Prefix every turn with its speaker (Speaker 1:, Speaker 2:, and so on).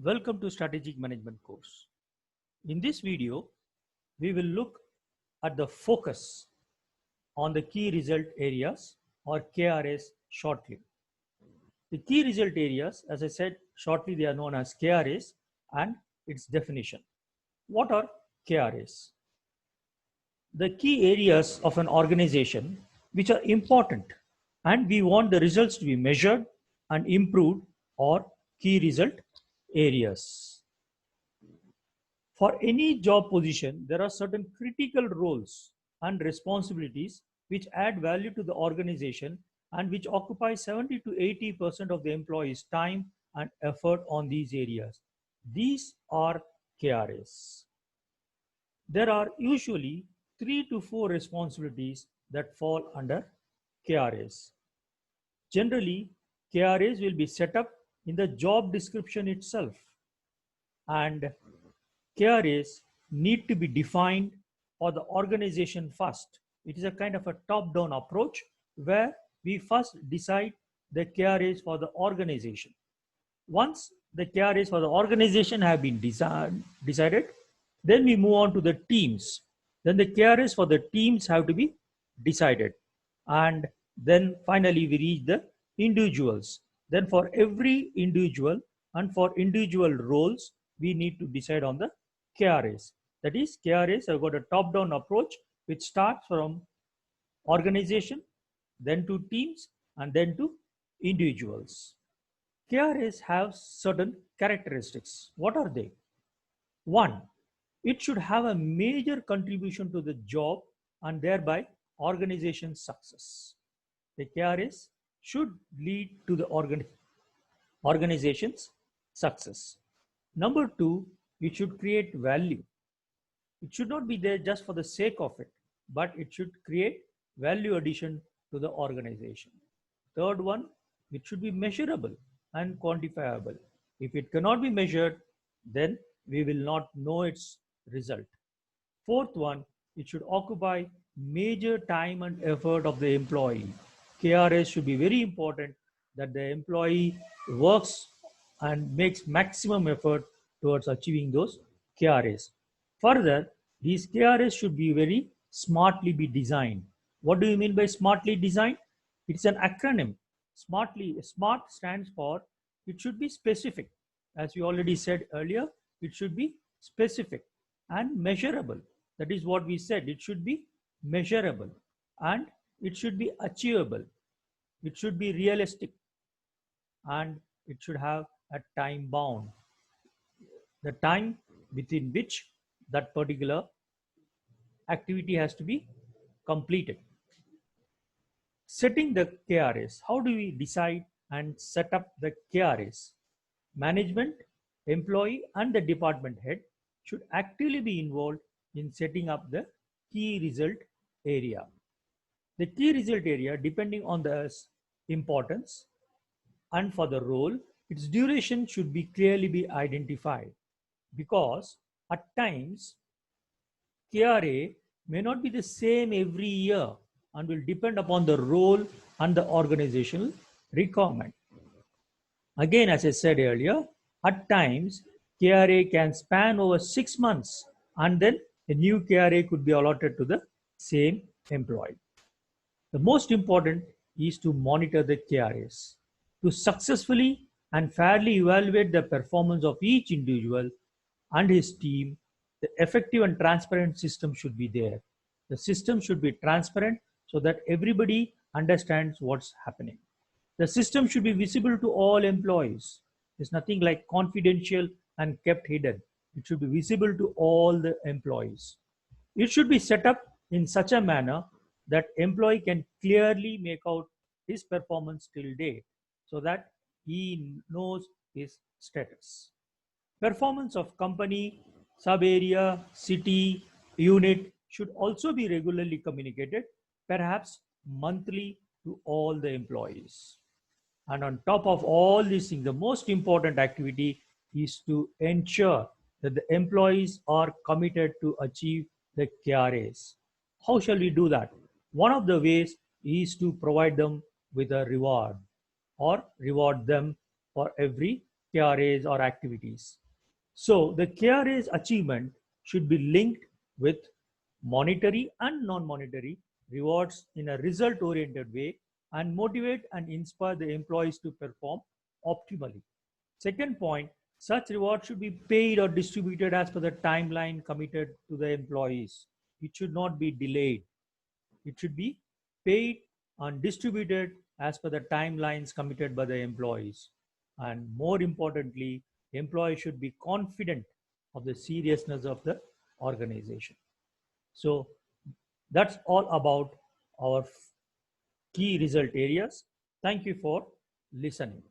Speaker 1: Welcome to Strategic Management course. In this video, we will look at the focus on the key result areas or KRAs shortly. The key result areas, as I said shortly, they are known as KRAs and its definition. What are KRAs? The key areas of an organization which are important and we want the results to be measured and improved or key result areas. For any job position, there are certain critical roles and responsibilities which add value to the organization and which occupy 70 to 80% of the employees' time and effort on these areas. These are KRAs. There are usually 3 to 4 responsibilities that fall under KRAs. Generally, KRAs will be set up in the job description itself, and KRAs need to be defined for the organization first. It is a kind of a top-down approach where we first decide the KRAs for the organization. Once the KRAs for the organization have been decided, then we move on to the teams. Then the KRAs for the teams have to be decided. And then finally we reach the individuals. Then for every individual and for individual roles, we need to decide on the KRAs. That is, KRAs have got a top-down approach which starts from organization, then to teams, and then to individuals. KRAs have certain characteristics. What are they? One, it should have a major contribution to the job and thereby organization success. The KRAs should lead to the organization's success. Number two, it should create value. It should not be there just for the sake of it, but it should create value addition to the organization. Third one, it should be measurable and quantifiable. If it cannot be measured, then we will not know its result. Fourth one, it should occupy major time and effort of the employee. KRAs should be very important that the employee works and makes maximum effort towards achieving those KRAs. Further, these KRAs should be very smartly be designed. What do you mean by smartly designed? It's an acronym. SMART stands for it should be specific. As we already said earlier, it should be specific and measurable. That is what we said. It should be measurable and it should be achievable. It should be realistic and it should have a time bound. The time within which that particular activity has to be completed. Setting the KRAs. How do we decide and set up the KRAs? Management, employee, and the department head should actively be involved in setting up the key result area. The key result area, depending on the importance and for the role, its duration should be clearly be identified, because at times KRA may not be the same every year and will depend upon the role and the organizational requirement. Again, as I said earlier, at times KRA can span over 6 months and then a new KRA could be allotted to the same employee. The most important is to monitor the KRAs. To successfully and fairly evaluate the performance of each individual and his team, the effective and transparent system should be there. The system should be transparent so that everybody understands what's happening. The system should be visible to all employees. There's nothing like confidential and kept hidden. It should be visible to all the employees. It should be set up in such a manner that employee can clearly make out his performance till date so that he knows his status. Performance of company, sub-area, city, unit should also be regularly communicated, perhaps monthly, to all the employees. And on top of all these things, the most important activity is to ensure that the employees are committed to achieve the KRAs. How shall we do that? One of the ways is to provide them with a reward or reward them for every KRAs or activities. So the KRA's achievement should be linked with monetary and non-monetary rewards in a result-oriented way and motivate and inspire the employees to perform optimally. Second point, such rewards should be paid or distributed as per the timeline committed to the employees. It should not be delayed. It should be paid and distributed as per the timelines committed by the employees. And more importantly, employees should be confident of the seriousness of the organization. So that's all about our key result areas. Thank you for listening.